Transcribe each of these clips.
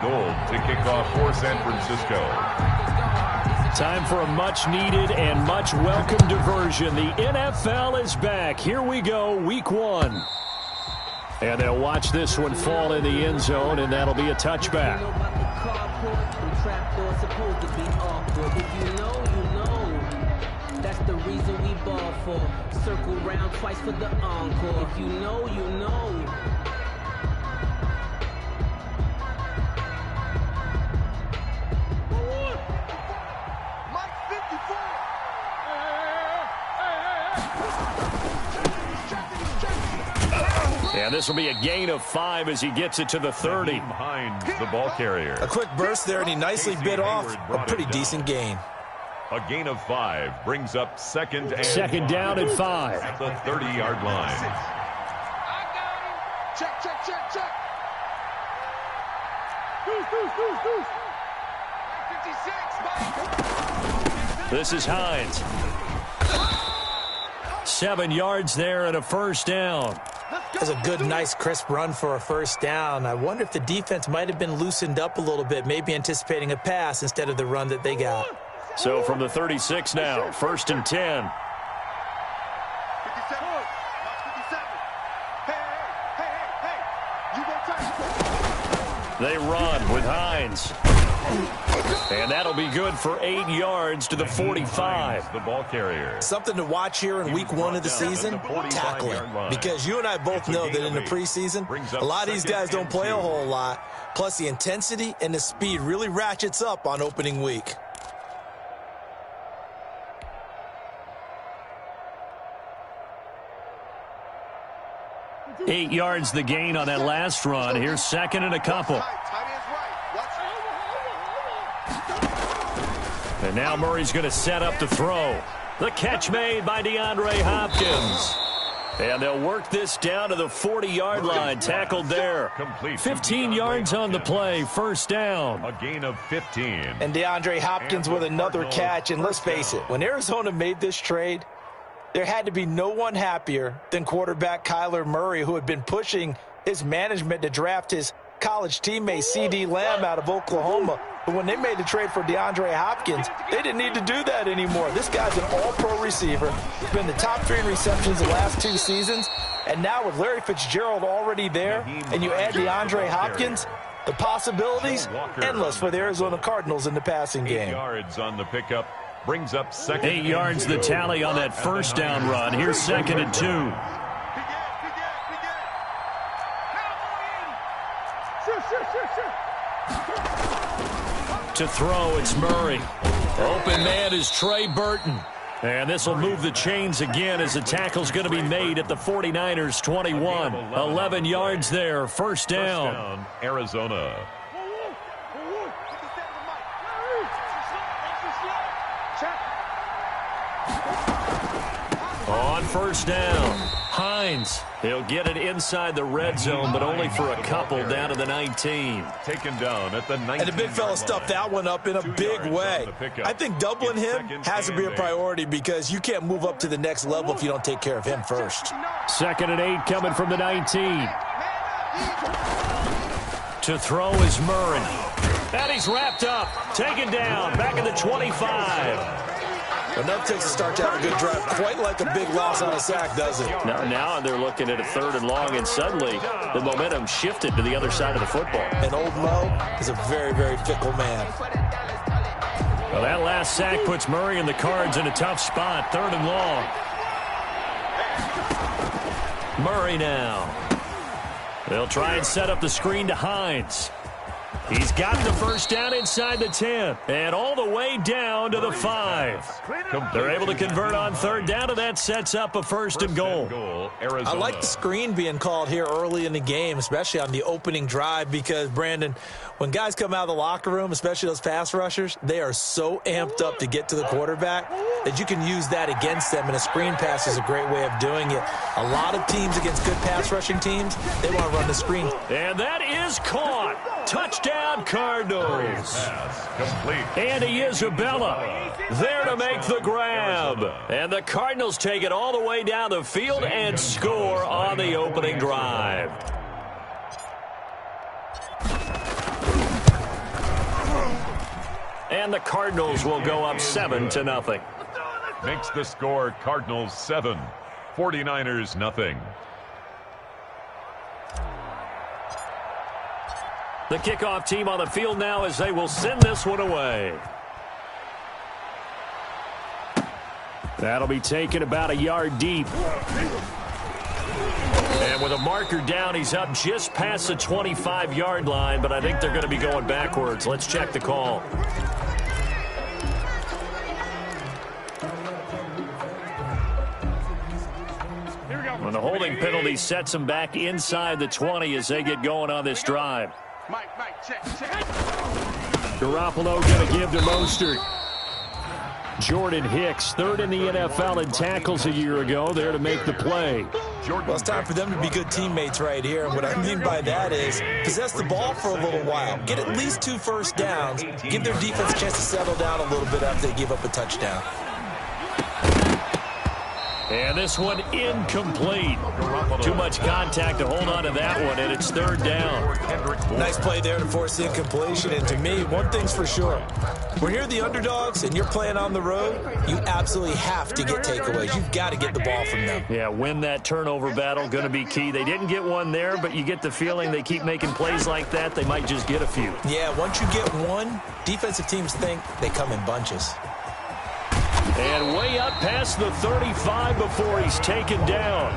Gold to kick off for San Francisco. Time for a much-needed and much-welcome diversion. The NFL is back. Here we go, Week 1. And they'll watch this one fall in the end zone, and that'll be a touchback. That's the reason we ball for. Circle round twice for the encore. If you know, you know. And this will be a gain of 5 as he gets it to the 30. Behind the ball carrier. A quick burst there, and he nicely bit off a pretty decent gain. A gain of 5 brings up second down at 5. At the 30-yard line. I got him. Check. Deuce. 56. This is Hines. 7 yards there and a first down. That's a good, nice, crisp run for a first down. I wonder if the defense might have been loosened up a little bit, maybe anticipating a pass instead of the run that they got. So from the 36 now, 1st and 10. 57. Hey. You won't touch. They run with Hines. And that'll be good for 8 yards to the 45. The ball carrier. Something to watch here in Week 1 of the season, tackling. Because you and I both know that in the preseason, a lot of these guys don't play a whole lot. Plus, the intensity and the speed really ratchets up on opening week. Eight yards the gain on that last run. Here's second and a couple. And now Murray's going to set up to throw. The catch made by DeAndre Hopkins. And they'll work this down to the 40-yard line. Tackled there. 15 yards on the play. First down. A gain of 15. And DeAndre Hopkins with another catch. And let's face it, when Arizona made this trade, there had to be no one happier than quarterback Kyler Murray, who had been pushing his management to draft his college teammate C.D. Lamb out of Oklahoma. But when they made the trade for DeAndre Hopkins, they didn't need to do that anymore. This guy's an all-pro receiver. He's been the top 3 in receptions the last 2 seasons. And now with Larry Fitzgerald already there, and you add DeAndre Hopkins, the possibilities endless for the Arizona Cardinals in the passing game. 8 yards on the pickup. Brings up second. 8 yards the tally on that first down run. Here's second and 2. To throw, it's Murray. Open man is Trey Burton. And this will move the chains again as the tackle's going to be made at the 49ers 21. 11 yards there. First down. Arizona. On first down, Hines. He'll get it inside the red zone, but only for a couple down to the 19. Taken down at the 19. And the big fella stuffed that one up in a big way. I think doubling him has to be a priority because you can't move up to the next level if you don't take care of him first. Second and 8 coming from the 19. To throw is Murray. And he's wrapped up. Taken down. Back at the 25. But that takes a start to have a good drive. Quite like a big loss on a sack, does it? Now they're looking at a 3rd and long, and suddenly the momentum shifted to the other side of the football. And old Mo is a very, very fickle man. Well, that last sack puts Murray and the Cards in a tough spot. 3rd and long. Murray now. They'll try and set up the screen to Hines. He's got the first down inside the 10 and all the way down to the 5. They're able to convert on 3rd down, and that sets up a 1st and goal. I like the screen being called here early in the game, especially on the opening drive, because, Brandon, when guys come out of the locker room, especially those pass rushers, they are so amped up to get to the quarterback that you can use that against them, and a screen pass is a great way of doing it. A lot of teams against good pass rushing teams, they want to run the screen. And that is caught. Touchdown, Cardinals. Andy Isabella there to make the grab. And the Cardinals take it all the way down the field and score on the opening drive. And the Cardinals will go up 7-0. Makes the score Cardinals 7, 49ers nothing. The kickoff team on the field now as they will send this one away. That'll be taken about a yard deep. And with a marker down, he's up just past the 25-yard line, but I think they're going to be going backwards. Let's check the call. And the holding penalty sets them back inside the 20 as they get going on this drive. Mike, check. Garoppolo going to give to Mostert. Jordan Hicks, third in the NFL in tackles a year ago, there to make the play. Well, it's time for them to be good teammates right here. And what I mean by that is possess the ball for a little while. Get at least 2 first downs. Give their defense a chance to settle down a little bit after they give up a touchdown. And this one incomplete. Too much contact to hold on to that one, and it's third down. Nice play there to force the incompletion. And to me, one thing's for sure. When you're the underdogs and you're playing on the road, you absolutely have to get takeaways. You've got to get the ball from them. Yeah, win that turnover battle, going to be key. They didn't get one there, but you get the feeling they keep making plays like that, they might just get a few. Yeah, once you get one, defensive teams think they come in bunches. And way up past the 35 before he's taken down.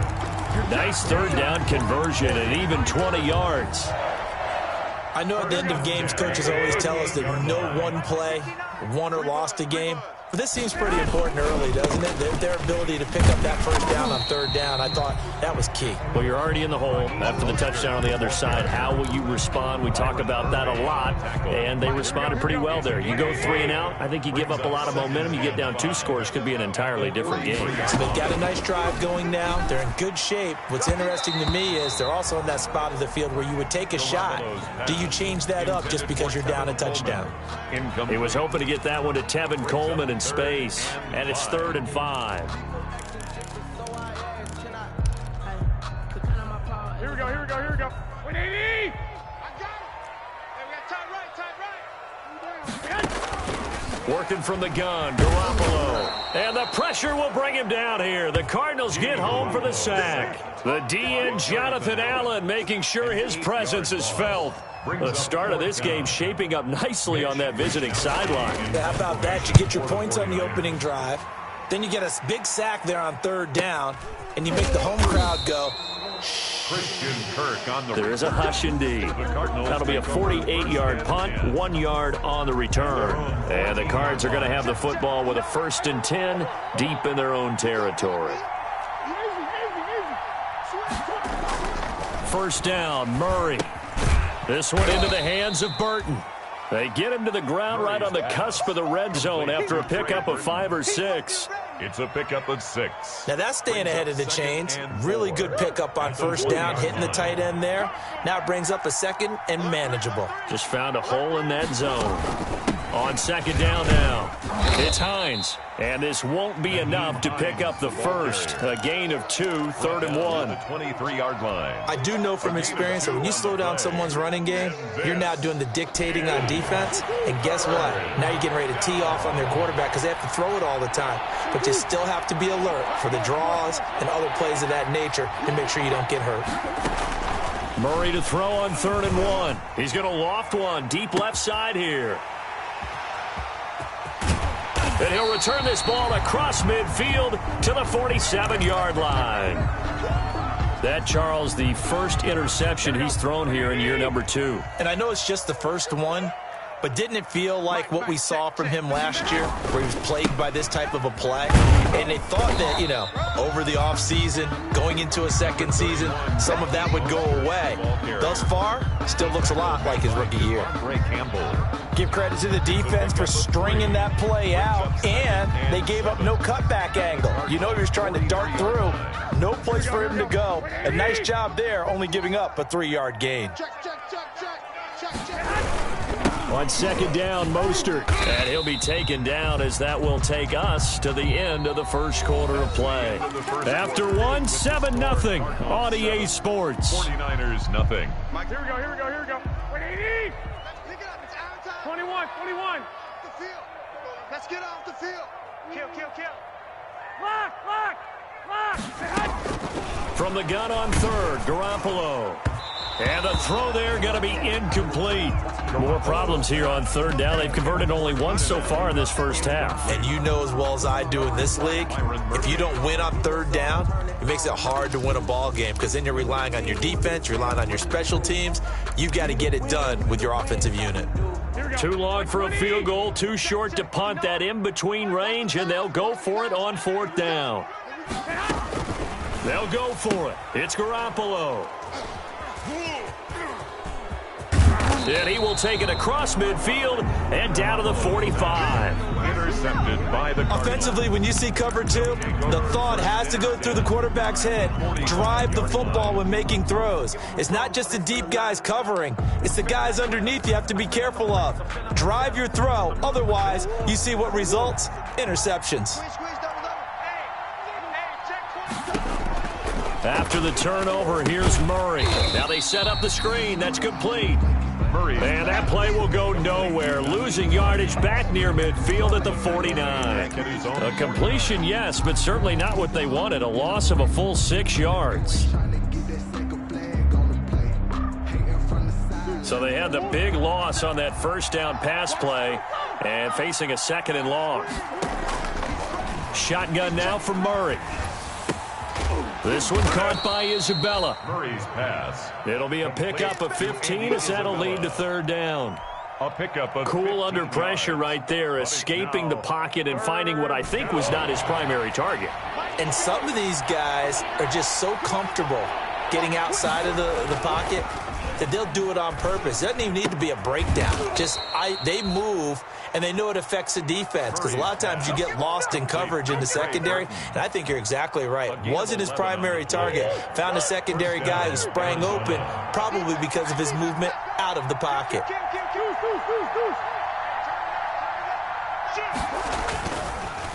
Nice third down conversion and even 20 yards. I know at the end of games, coaches always tell us that no one play won or lost a game. But this seems pretty important early, doesn't it? Their ability to pick up that first down on third down, I thought that was key. Well, you're already in the hole after the touchdown on the other side. How will you respond? We talk about that a lot, and they responded pretty well there. You go 3 and out, I think you give up a lot of momentum. You get down 2 scores, could be an entirely different game. So they've got a nice drive going now. They're in good shape. What's interesting to me is they're also in that spot of the field where you would take a shot. Do you change that up just because you're down a touchdown? He was hoping to get that one to Tevin Coleman in space, and it's 3rd and 5. Here we go. 180! I got it! Hey, we got tight right. Working from the gun, Garoppolo. And the pressure will bring him down here. The Cardinals get home for the sack. The DN, Jonathan Allen, making sure his presence is felt. The start of this game shaping up nicely on that visiting sideline. Yeah, how about that? You get your points on the opening drive. Then you get a big sack there on third down, and you make the home crowd go. Christian Kirk on the There is a hush indeed. That'll be a 48-yard punt, 1 yard on the return. And the Cards are going to have the football with a 1st and 10 deep in their own territory. First down, Murray. This one into the hands of Burton. They get him to the ground right on the cusp of the red zone after a pickup of 5 or 6. It's a pickup of 6. Now that's staying ahead of the chains. Really good pickup on first down, hitting the tight end there. Now it brings up a 2nd and manageable. Just found a hole in that zone. On 2nd down now, it's Hines. And this won't be enough to pick up the first. A gain of 2, 3rd and 1. The 23-yard line. I do know from experience that when you slow down someone's running game, you're now doing the dictating on defense. And guess what? Now you're getting ready to tee off on their quarterback because they have to throw it all the time. But you still have to be alert for the draws and other plays of that nature to make sure you don't get hurt. Murray to throw on 3rd and 1. He's going to loft one deep left side here. And he'll return this ball across midfield to the 47-yard line. That, Charles, the first interception he's thrown here in year number 2. And I know it's just the first one, but didn't it feel like what we saw from him last year, where he was plagued by this type of a play? And they thought that, over the offseason, going into a second season, some of that would go away. Thus far, still looks a lot like his rookie year. Ray Campbell. Give credit to the defense for stringing that play out, and they gave up no cutback angle. He was trying to dart through. No place for him to go. A nice job there, only giving up a 3-yard gain. Check. On 2nd down, Mostert. And he'll be taken down as that will take us to the end of the first quarter of play. After 1, 7-0 on EA Sports. 49ers nothing. Mike, here we go. 180! 21. the field. Let's get off the field. Kill. Lock. From the gun on third, Garoppolo. And the throw there going to be incomplete. More problems here on third down. They've converted only once so far in this first half. And you know as well as I do in this league, if you don't win on third down, it makes it hard to win a ball game because then you're relying on your defense, you're relying on your special teams. You've got to get it done with your offensive unit. Too long for a field goal, too short to punt. That in-between range, and they'll go for it on fourth down. They'll go for it. It's Garoppolo. And he will take it across midfield and down to the 45. Intercepted by the Cardinals. Offensively, when you see cover two, the thought has to go through the quarterback's head. Drive the football when making throws. It's not just the deep guys covering. It's the guys underneath you have to be careful of. Drive your throw. Otherwise, you see what results? Interceptions. After the turnover, here's Murray. Now they set up the screen. That's complete. And that play will go nowhere. Losing yardage back near midfield at the 49. A completion, yes, but certainly not what they wanted. A loss of a full 6 yards. So they had the big loss on that first down pass play and facing a second and long. Shotgun now for Murray. This one caught by Isabella. Murray's pass. It'll be a pickup of 15 as that'll lead to third down. A pickup of Cool under pressure right there, escaping the pocket and finding what I think was not his primary target. And some of these guys are just so comfortable getting outside of the pocket that they'll do it on purpose. It doesn't even need to be a breakdown. They move, and they know it affects the defense because a lot of times you get lost in coverage in the secondary, and I think you're exactly right. Wasn't his primary target. Found a secondary guy who sprang open, probably because of his movement out of the pocket.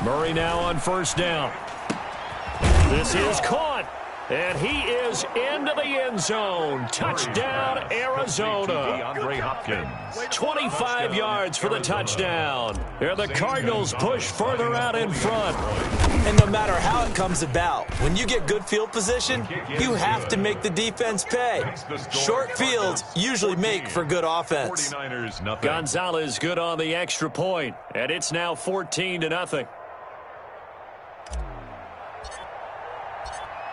Murray now on first down. This is caught. And he is into the end zone. Touchdown, Arizona. DeAndre Hopkins. 25 yards for the touchdown. And the Cardinals push further out in front. And no matter how it comes about, when you get good field position, you have to make the defense pay. Short fields usually make for good offense. 49ers nothing. Gonzalez good on the extra point. And it's now 14-0.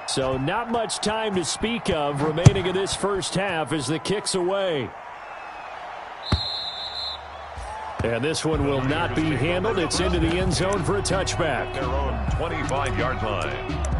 So not much time to speak of remaining in this first half as the kick's away. And this one will not be handled. It's into the end zone for a touchback. Their own 25-yard line.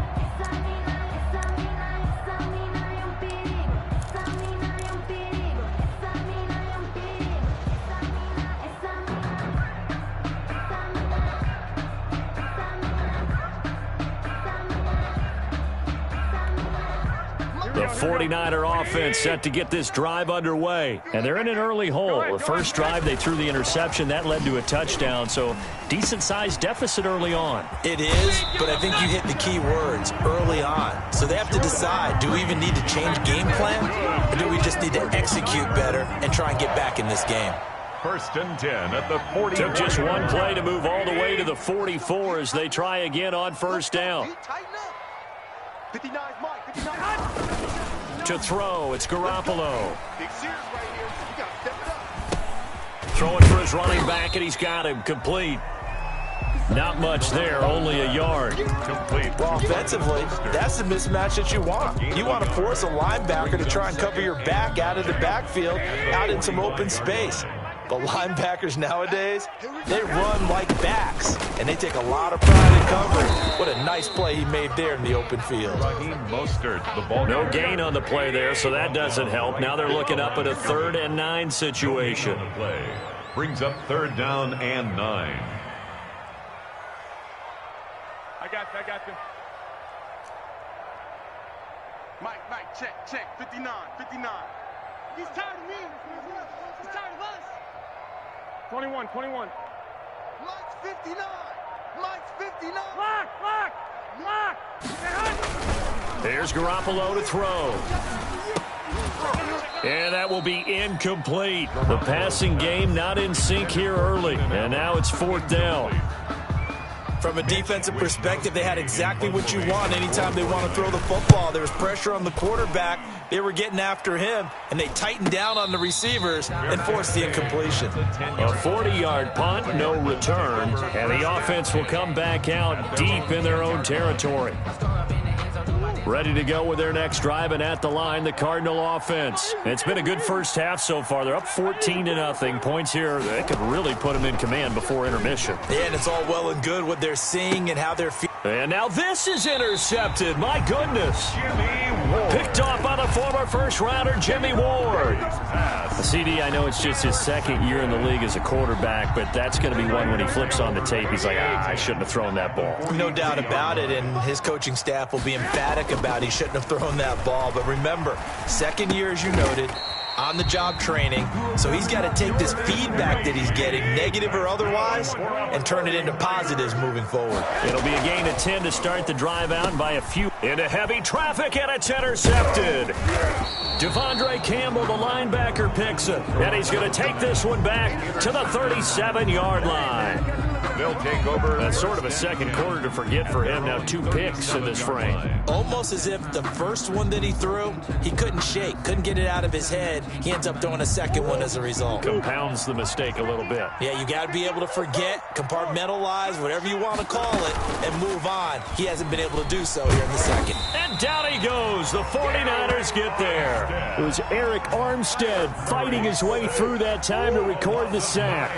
The 49er offense set to get this drive underway. And they're in an early hole. The first drive, they threw the interception. That led to a touchdown. So decent-sized deficit early on. It is, but I think you hit the key words, early on. So they have to decide, do we even need to change game plan? Or do we just need to execute better and try and get back in this game? First and 10 at the 40. Took just one play to move all the way to the 44 as they try again on first down. To throw, it's Garoppolo. Throwing for his running back, and he's got him complete. Not much there, only a yard. Complete. Well, offensively, that's the mismatch that you want. You want to force a linebacker to try and cover your back out of the backfield, out in some open space. But linebackers nowadays, they run like backs, and they take a lot of pride in coverage. What a nice play he made there in the open field. No gain on the play there, so that doesn't help. Now they're looking up at a 3rd and 9 situation. Brings up 3rd down and 9. I got you. Mike, check. 59. He's tired of me. He's tired of us. 21. Mike's 59. Lock. There's Garoppolo to throw. And that will be incomplete. The passing game not in sync here early. And now it's 4th down. From a defensive perspective, they had exactly what you want anytime they want to throw the football. There was pressure on the quarterback. They were getting after him, and they tightened down on the receivers and forced the incompletion. A 40-yard punt, no return, and the offense will come back out deep in their own territory. Ready to go with their next drive, and at the line, the Cardinal offense. It's been a good first half so far. They're up 14-0. Points here that could really put them in command before intermission. Yeah, and it's all well and good what they're seeing and how they're feeling. And now this is intercepted. My goodness. Picked off by the former first-rounder, Jimmy Ward. CD, I know it's just his second year in the league as a quarterback, but that's going to be one when he flips on the tape. He's like, I shouldn't have thrown that ball. No doubt about it, and his coaching staff will be emphatic about he shouldn't have thrown that ball. But remember, second year, as you noted, on-the-job training, so he's got to take this feedback that he's getting, negative or otherwise, and turn it into positives moving forward. It'll be a gain of 10 to start the drive out by a few into heavy traffic, and it's intercepted. Devondre Campbell, the linebacker, picks it, and he's going to take this one back to the 37-yard line. They'll take over. That's sort of a second quarter to forget for him. Now 2 picks in this frame. Almost as if the first one that he threw, he couldn't shake, couldn't get it out of his head. He ends up throwing a second one as a result. Compounds the mistake a little bit. Yeah, you got to be able to forget, compartmentalize, whatever you want to call it, and move on. He hasn't been able to do so here in the second. And down he goes. The 49ers get there. It was Eric Armstead fighting his way through that time to record the sack.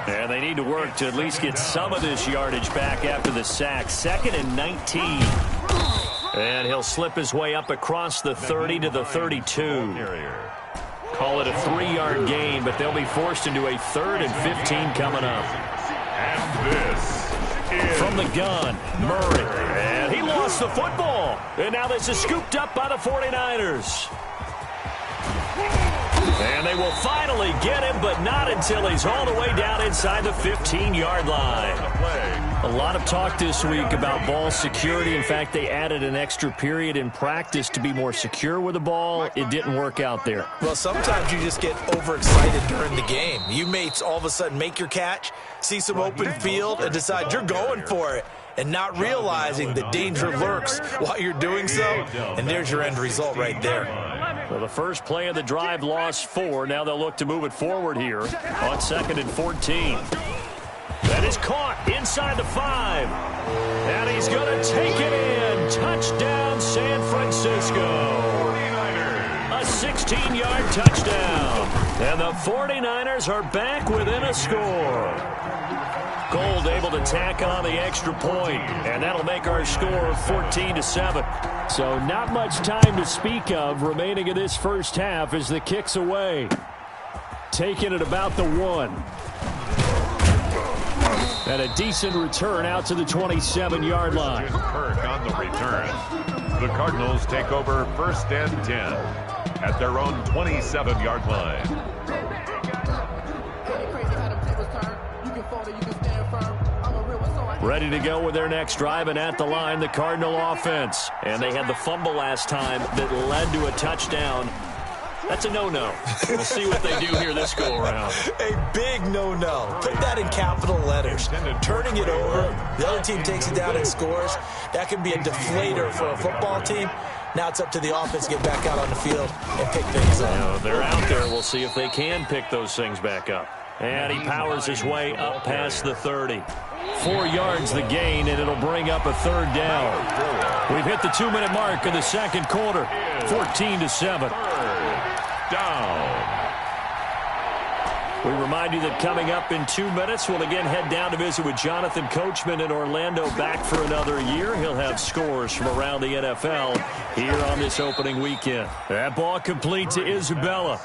And they need to work to at least get some of this yardage back after the sack. 2nd and 19. And he'll slip his way up across the 30 to the 32. Call it a 3-yard gain, but they'll be forced into a 3rd and 15 coming up. And this is from the gun, Murray. And he lost the football. And now this is scooped up by the 49ers. And they will finally get him, but not until he's all the way down inside the 15-yard line. A lot of talk this week about ball security. In fact, they added an extra period in practice to be more secure with the ball. It didn't work out there. Well, sometimes you just get overexcited during the game. You may all of a sudden make your catch, see some open field, and decide you're going for it, and not realizing the danger lurks while you're doing so. And there's your end result right there. Well, the first play of the drive lost 4. Now they'll look to move it forward here on 2nd and 14. That is caught inside the 5. And he's going to take it in. Touchdown, San Francisco. A 16-yard touchdown. And the 49ers are back within a score. Gold able to tack on the extra point, and that'll make our score 14-7. So not much time to speak of remaining in this first half as the kick's away. Taking it about the 1. And a decent return out to the 27-yard line. Kirk on the return. The Cardinals take over 1st and 10 at their own 27-yard line. Ready to go with their next drive, and at the line, the Cardinal offense. And they had the fumble last time that led to a touchdown. That's a no-no. We'll see what they do here this go-around. A big no-no. Put that in capital letters. Turning it over, the other team takes it down and scores. That can be a deflator for a football team. Now it's up to the offense to get back out on the field and pick things up. They're out there. We'll see if they can pick those things back up. And he powers his way up past the 30. 4 yards the gain, and it'll bring up a 3rd down. We've hit the 2-minute mark of the second quarter. 14-7. Down. We remind you that coming up in 2 minutes, we'll again head down to visit with Jonathan Coachman in Orlando, back for another year. He'll have scores from around the NFL here on this opening weekend. That ball complete to Isabella.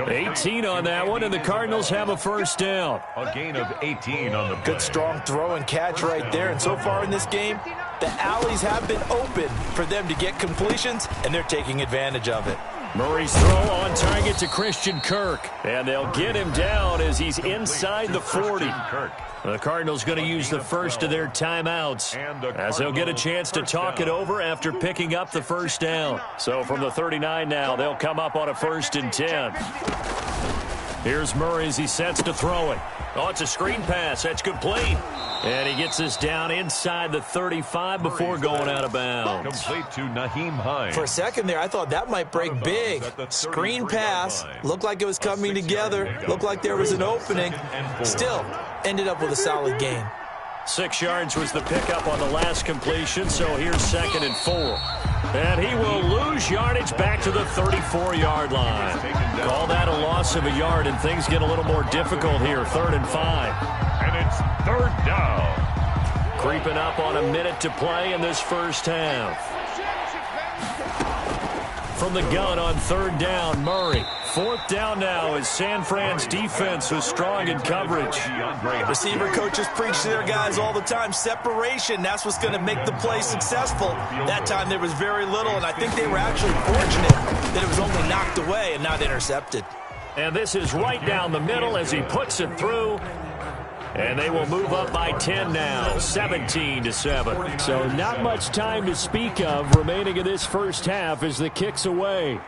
18 on that one, and the Cardinals have a 1st down. A gain of 18 on the play. Good strong throw and catch right there. And so far in this game, the alleys have been open for them to get completions, and they're taking advantage of it. Murray's throw on target to Christian Kirk. And they'll get him down as he's inside the 40. The Cardinals going to use the first of their timeouts as they'll get a chance to talk it over after picking up the first down. So from the 39 now, they'll come up on a 1st and 10. Here's Murray as he sets to throw it. Oh, it's a screen pass. That's complete. And he gets us down inside the 35 before going out of bounds. Complete to Nyheim Hines. For a second there, I thought that might break big. Screen pass. Looked like it was coming together. Looked like there was an opening. Still, ended up with a solid gain. 6 yards was the pickup on the last completion, so here's 2nd and 4. And he will lose yardage back to the 34-yard line. Call that a loss of a yard, and things get a little more difficult here. 3rd and 5. And it's 3rd down. Creeping up on a minute to play in this first half. From the gun on 3rd down, Murray. 4th down now as San Fran's defense was strong in coverage. Receiver coaches preach to their guys all the time. Separation, that's what's going to make the play successful. That time there was very little, and I think they were actually fortunate that it was only knocked away and not intercepted. And this is right down the middle as he puts it through. And they will move up by 10 now, 17-7. So not much time to speak of remaining in this first half as the kick's away.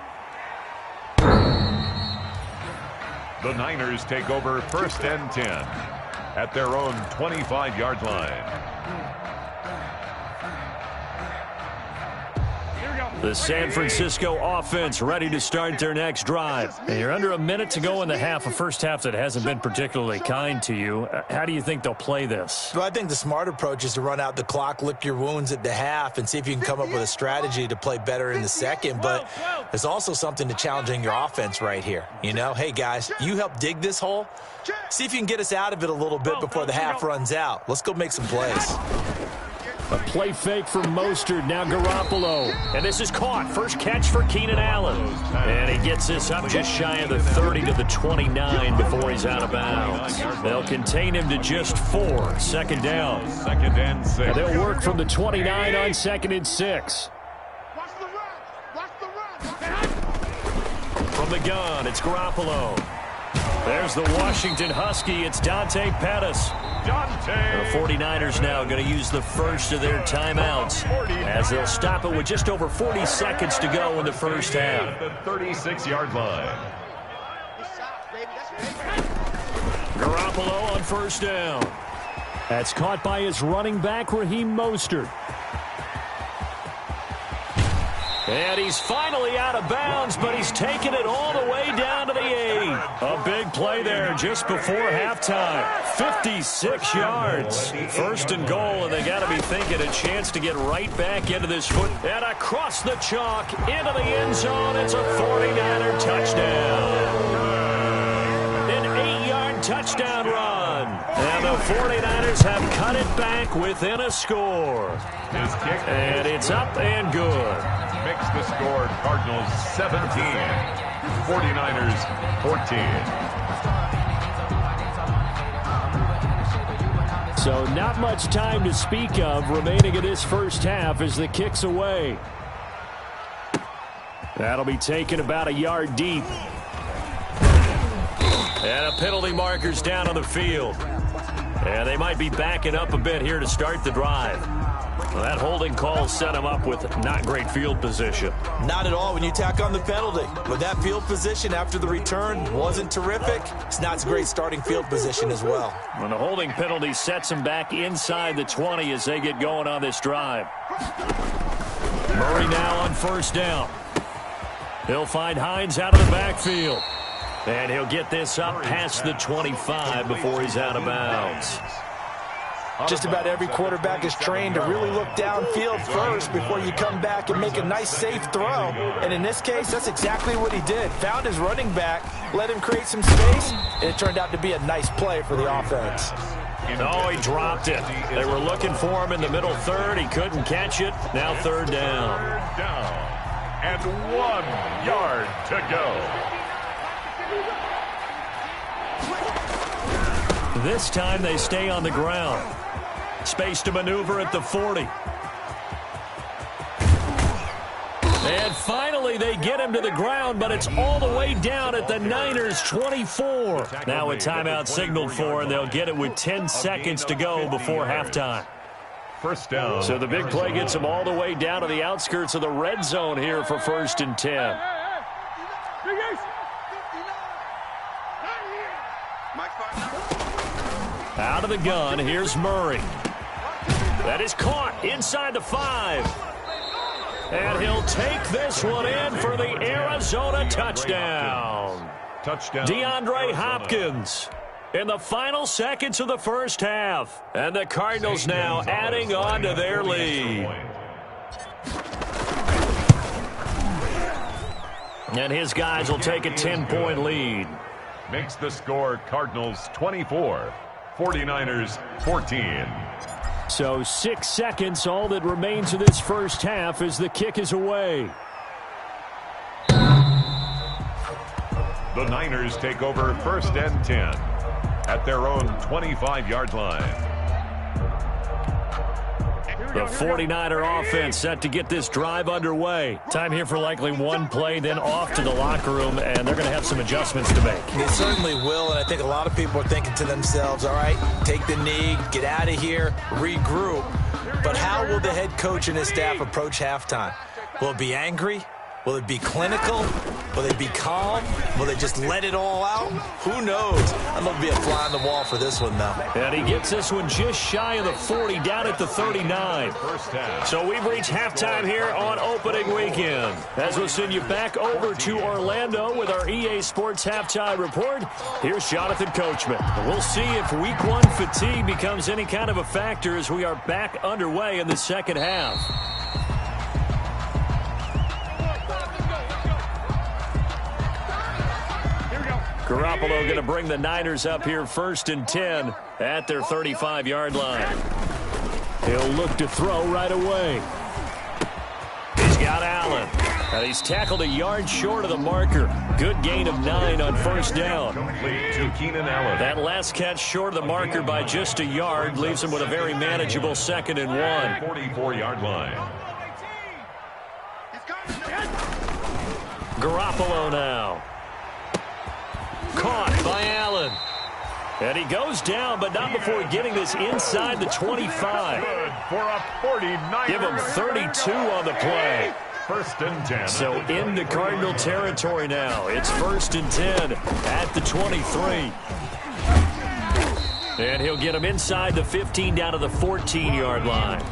The Niners take over 1st and 10 at their own 25-yard line. The San Francisco offense ready to start their next drive. And you're under a minute to go in the half, a first half that hasn't been particularly kind to you. How do you think they'll play this? Well, I think the smart approach is to run out the clock, lick your wounds at the half, and see if you can come up with a strategy to play better in the second. But there's also something to challenging your offense right here. You know, hey, guys, you help dig this hole. See if you can get us out of it a little bit before the half runs out. Let's go make some plays. A play fake from Mostert, now Garoppolo. And this is caught. First catch for Keenan Allen. And he gets this up just shy of the 30 to the 29 before he's out of bounds. They'll contain him to just 4. 2nd down. 2nd and 6. And they'll work from the 29 on 2nd and 6. From the gun, it's Garoppolo. There's the Washington Husky. It's Dante Pettis. The 49ers now going to use the first of their timeouts as they'll stop it with just over 40 seconds to go in the first half. The 36-yard line. Garoppolo on 1st down. That's caught by his running back, Raheem Mostert. And he's finally out of bounds, but he's taken it all the way down to the 8. A big play there just before halftime. 56 yards. 1st and goal, and they got to be thinking a chance to get right back into this foot. And across the chalk, into the end zone. It's a 49er touchdown. An 8-yard touchdown run. And the 49ers have cut it back within a score. And it's up and good. Makes the score Cardinals 17, 49ers 14. So not much time to speak of remaining in this first half as the kick's away. That'll be taken about a yard deep. And a penalty marker's down on the field. And they might be backing up a bit here to start the drive. Well, that holding call set him up with not great field position. Not at all when you tack on the penalty. But that field position after the return wasn't terrific. It's not a great starting field position as well. When the holding penalty sets him back inside the 20 as they get going on this drive. Murray now on 1st down. He'll find Hines out of the backfield. And he'll get this up past the 25 before he's out of bounds. Just about every quarterback is trained to really look downfield first before you come back and make a nice, safe throw. And in this case, that's exactly what he did. Found his running back, let him create some space, and it turned out to be a nice play for the offense. Oh, he dropped it. They were looking for him in the middle third. He couldn't catch it. Now 3rd down. 3rd down. And 1 yard to go. This time they stay on the ground. Space to maneuver at the 40. And finally, they get him to the ground, but it's all the way down at the Niners' 24. Now a timeout signaled for, and they'll get it with 10 seconds to go before halftime. First down. So the big play gets them all the way down to the outskirts of the red zone here for 1st and 10. Out of the gun, here's Murray. That is caught inside the 5. And he'll take this one in for the Arizona touchdown. DeAndre Hopkins in the final seconds of the first half. And the Cardinals now adding on to their lead. And his guys will take a 10-point lead. Makes the score Cardinals 24, 49ers 14. So 6 seconds, all that remains of this first half as the kick is away. The Niners take over 1st and 10 at their own 25-yard line. The 49er offense set to get this drive underway. Time here for likely one play, then off to the locker room, and they're going to have some adjustments to make. They certainly will, and I think a lot of people are thinking to themselves, all right, take the knee, get out of here, regroup. But how will the head coach and his staff approach halftime? Will it be angry? Will it be clinical? Will they be calm? Will they just let it all out? Who knows? I'd love to be a fly on the wall for this one, though. And he gets this one just shy of the 40, down at the 39. So we've reached halftime here on opening weekend. As we'll send you back over to Orlando with our EA Sports Halftime Report, here's Jonathan Coachman. We'll see if Week 1 fatigue becomes any kind of a factor as we are back underway in the second half. Garoppolo going to bring the Niners up here 1st and 10 at their 35-yard line. He'll look to throw right away. He's got Allen. And he's tackled a yard short of the marker. Good gain of 9 on 1st down. Complete to Keenan Allen. That last catch short of the marker by just a yard leaves him with a very manageable 2nd and 1. 44-yard line. Garoppolo now. Caught by Allen. And he goes down, but not before getting this inside the 25. Good for a 49. Give him 32 on the play. 1st and 10. So into Cardinal territory now. It's 1st and 10 at the 23. And he'll get him inside the 15 down to the 14-yard line.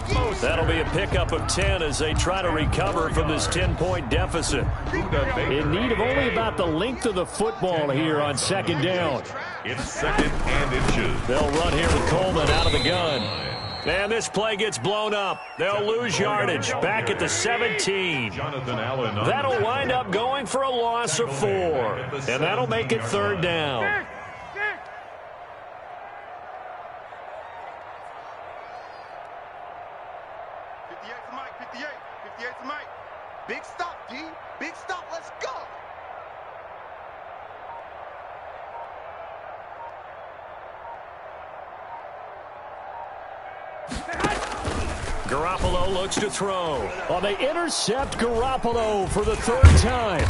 That'll be a pickup of 10 as they try to recover from this 10-point deficit. In need of only about the length of the football here on 2nd down. It's 2nd and inches. They'll run here with Coleman out of the gun. And this play gets blown up. They'll lose yardage back at the 17. That'll wind up going for a loss of 4. And that'll make it 3rd down. Big stop, D. Big stop. Let's go. Garoppolo looks to throw. Oh, they intercept Garoppolo for the 3rd time.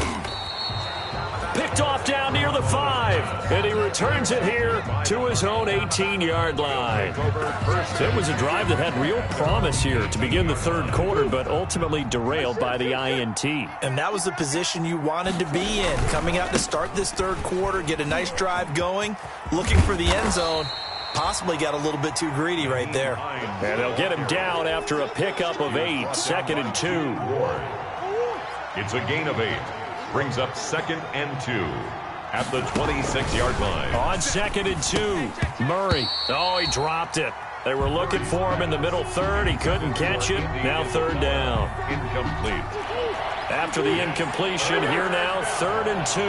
Picked off down near the 5. And he returns it here to his own 18-yard line. It was a drive that had real promise here to begin the 3rd quarter, but ultimately derailed by the INT. And that was the position you wanted to be in. Coming out to start this 3rd quarter, get a nice drive going, looking for the end zone. Possibly got a little bit too greedy right there. And they'll get him down after a pickup of 8, 2nd and 2. It's a gain of 8. Brings up 2nd and 2 at the 26-yard line. On 2nd and 2, Murray. Oh, he dropped it. They were looking for him in the middle 3rd. He couldn't catch it. Now 3rd down. Incomplete. After the incompletion, here now 3rd and 2. 2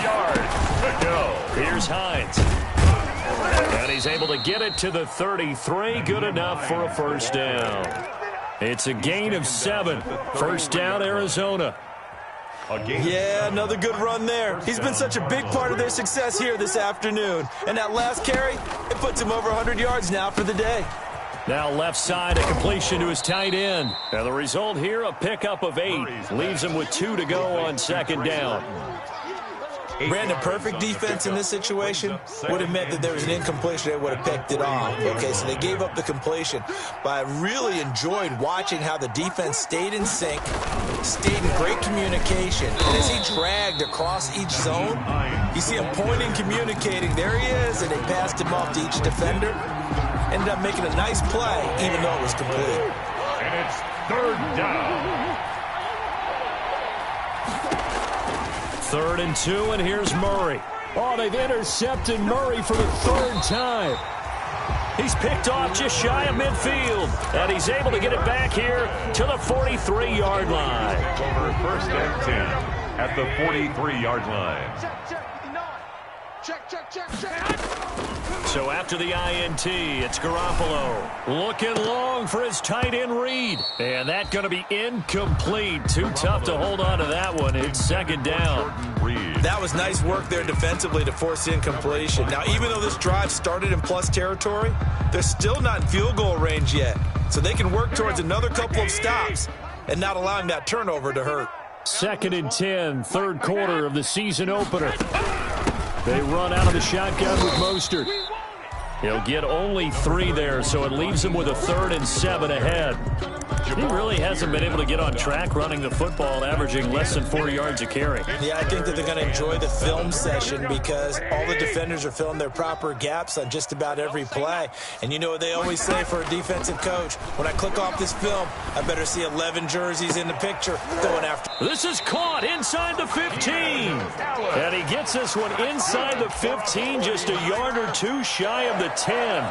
yards to go. Here's Hines. And he's able to get it to the 33. Good enough for a 1st down. It's a gain of 7. 1st down, Arizona. Yeah, another good run there. He's been such a big part of their success here this afternoon. And that last carry, it puts him over 100 yards now for the day. Now left side, a completion to his tight end. And the result here, a pickup of 8. Leaves him with 2 to go on second down. Brandon, perfect defense in this situation would have meant that there was an incompletion. They would have picked it off. Okay, so they gave up the completion. But I really enjoyed watching how the defense stayed in sync, stayed in great communication. And as he dragged across each zone, you see him pointing, communicating. There he is, and they passed him off to each defender. Ended up making a nice play, even though it was complete. And it's third down. 3rd and 2, and here's Murray. Oh, they've intercepted Murray for the 3rd time. He's picked off just shy of midfield, and he's able to get it back here to the 43-yard line. Over 1st and 10 at the 43-yard line. Check. So after the INT, it's Garoppolo looking long for his tight end read. And that's going to be incomplete. Too tough to hold on to that one. It's second down. That was nice work there defensively to force incompletion. Now, even though this drive started in plus territory, they're still not in field goal range yet. So they can work towards another couple of stops and not allowing that turnover to hurt. 2nd and 10, 3rd quarter of the season opener. They run out of the shotgun with Mostert. He'll get only 3 there, so it leaves him with a 3rd and 7 ahead. He really hasn't been able to get on track running the football, averaging less than 4 yards a carry. Yeah, I think that they're going to enjoy the film session because all the defenders are filling their proper gaps on just about every play. And you know what they always say for a defensive coach? When I click off this film, I better see 11 jerseys in the picture going after. This is caught inside the 15. And he gets this one inside the 15, just a yard or 2 shy of the 10.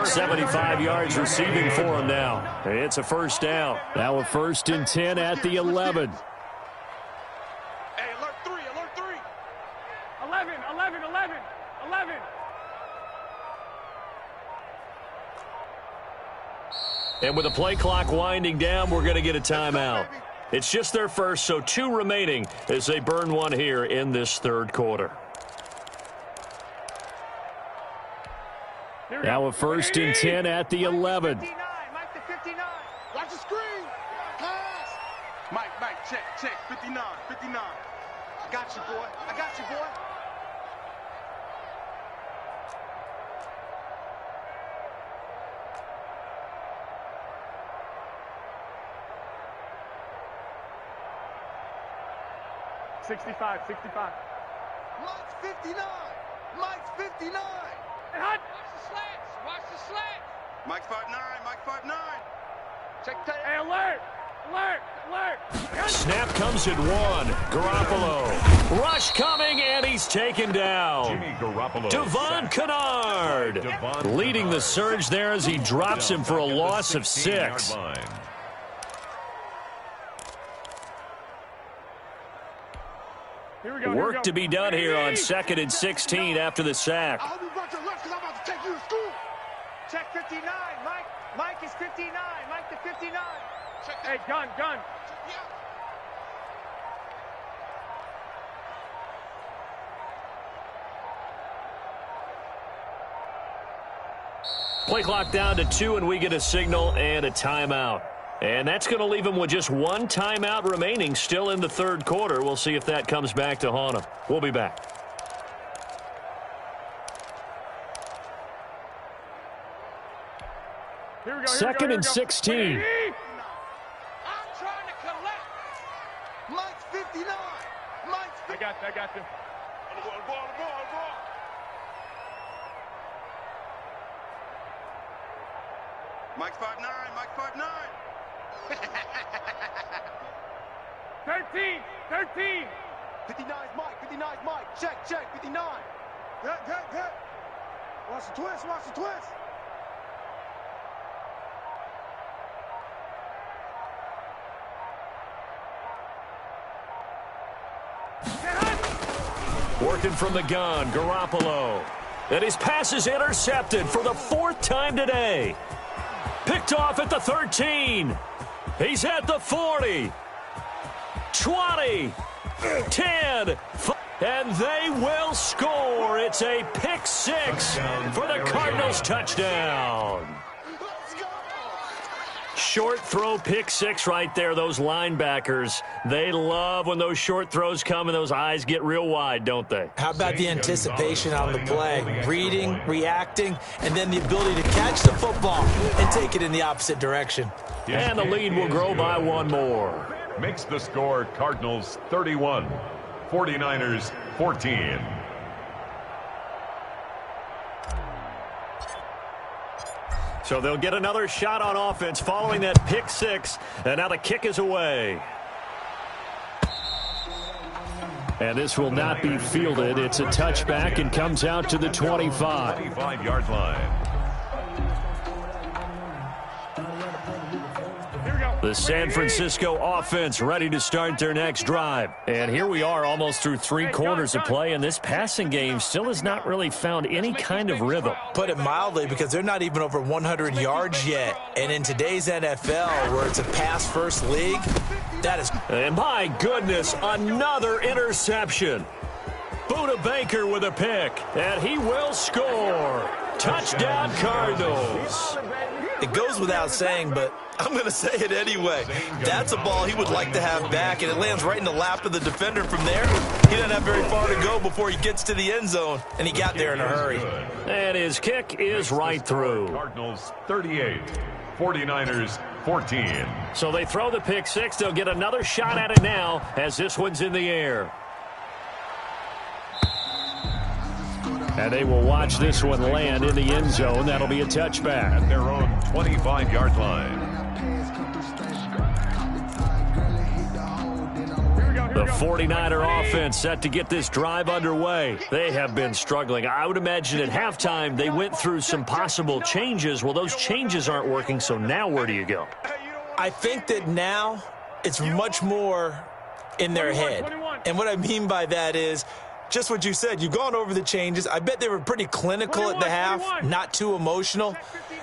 75 yards receiving for him now. It's a 1st down. Now a 1st and 10 at the 11. Hey, alert 3. 11. And with the play clock winding down, we're going to get a timeout. It's just their first, so 2 remaining as they burn one here in this 3rd quarter. Now a 1st and 10 at the 11. 59, Mike to 59. Watch the screen. Pass. Mike, check. 59. I got you, boy. $65. Mike's 59. And hot. Watch the slats. Mike's 5'9. Check that. Hey, alert. Snap comes at 1. Garoppolo. Rush coming, and he's taken down. Jimmy Garoppolo. Devon Kennard leading the surge there as he drops him for a loss of 6. Work to be done here on 2nd and 16 after the sack. I hope you brought your lunch because I'm about to take you to school. Check 59. Mike is 59. Mike to 59. Check. Hey, gun. Check me out. Play clock down to 2, and we get a signal and a timeout. And that's going to leave him with just 1 timeout remaining still in the 3rd quarter. We'll see if that comes back to haunt him. We'll be back. Here we go. 2nd and 16. I'm trying to collect. Mike's 59. I got you. The ball. Mike's 5'9. 13. 59's Mike. Check. 59. Good. Watch the twist. Working from the gun, Garoppolo. And his pass is intercepted for the 4th time today. Picked off at the 13. He's at the 40. 20. 10. And they will score. It's a pick 6 for the Cardinals touchdown. Let's go. Short throw pick six right there. Those linebackers, they love when those short throws come and those eyes get real wide, don't they? How about the anticipation on the play? Reading, reacting, and then the ability to catch the football and take it in the opposite direction. And the lead will grow by one more. Makes the score Cardinals 31, 49ers 14. So they'll get another shot on offense following that pick six. And now the kick is away. And this will not be fielded. It's a touchback and comes out to the 25. 25-yard line. The San Francisco offense ready to start their next drive. And here we are almost through three quarters of play, and this passing game still has not really found any kind of rhythm. Put it mildly, because they're not even over 100 yards yet. And in today's NFL, where it's a pass-first league, that is... And my goodness, another interception. Buda Baker with a pick, and he will score. Touchdown, Cardinals. It goes without saying, but I'm going to say it anyway. That's a ball he would like to have back, and it lands right in the lap of the defender from there. He doesn't have very far to go before he gets to the end zone, and he got there in a hurry. And his kick is right through. Cardinals 38, 49ers 14. So they throw the pick six. They'll get another shot at it now as this one's in the air. And they will watch this one land in the end zone. That'll be a touchback. At their own 25-yard line. The 49er offense set to get this drive underway. They have been struggling. I would imagine at halftime they went through some possible changes. Well, those changes aren't working, so now where do you go? I think that now it's much more in their head. And what I mean by that is just what you said. You've gone over the changes. I bet they were pretty clinical at the half, not too emotional.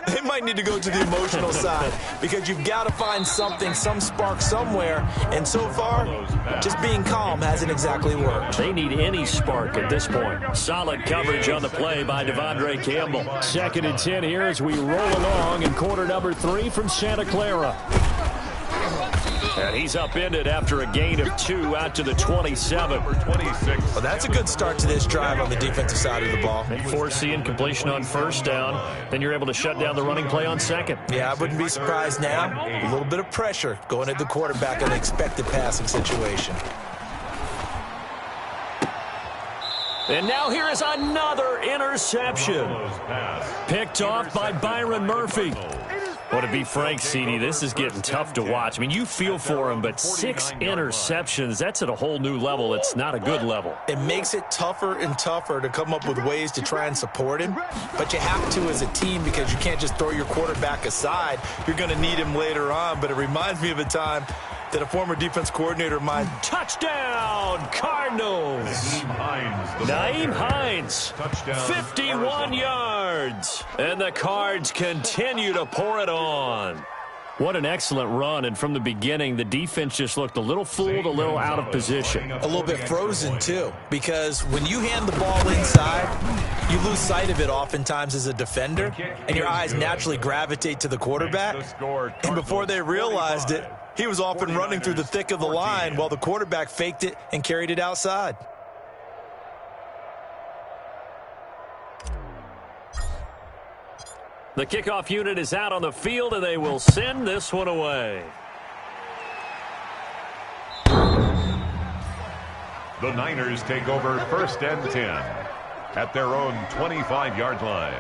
They might need to go to the emotional side because you've got to find something, some spark somewhere. And so far, just being calm hasn't exactly worked. They need any spark at this point. Solid coverage on the play by Devondre Campbell. 2nd and 10 here as we roll along in quarter number 3 from Santa Clara. And he's upended after a gain of 2 out to the 27. Well, that's a good start to this drive on the defensive side of the ball. And foreseeing completion on first down, then you're able to shut down the running play on second. Yeah, I wouldn't be surprised now. A little bit of pressure going at the quarterback in an expected passing situation. And now here is another interception. Picked off by Byron Murphy. Well, to be frank, CD, this is getting tough to watch. I mean, you feel for him, but 6 interceptions, that's at a whole new level. It's not a good level. It makes it tougher and tougher to come up with ways to try and support him. But you have to as a team because you can't just throw your quarterback aside. You're going to need him later on. But it reminds me of a time that a former defense coordinator of mine. Touchdown, Cardinals. Nyheim Hines, 51 yards. And the Cards continue to pour it on. What an excellent run. And from the beginning, the defense just looked a little fooled, a little out of position. A little bit frozen, too, because when you hand the ball inside, you lose sight of it oftentimes as a defender, and your eyes naturally gravitate to the quarterback. And before they realized it, he was off and running through the thick of the line while the quarterback faked it and carried it outside. The kickoff unit is out on the field, and they will send this one away. The Niners take over 1st and 10 at their own 25-yard line.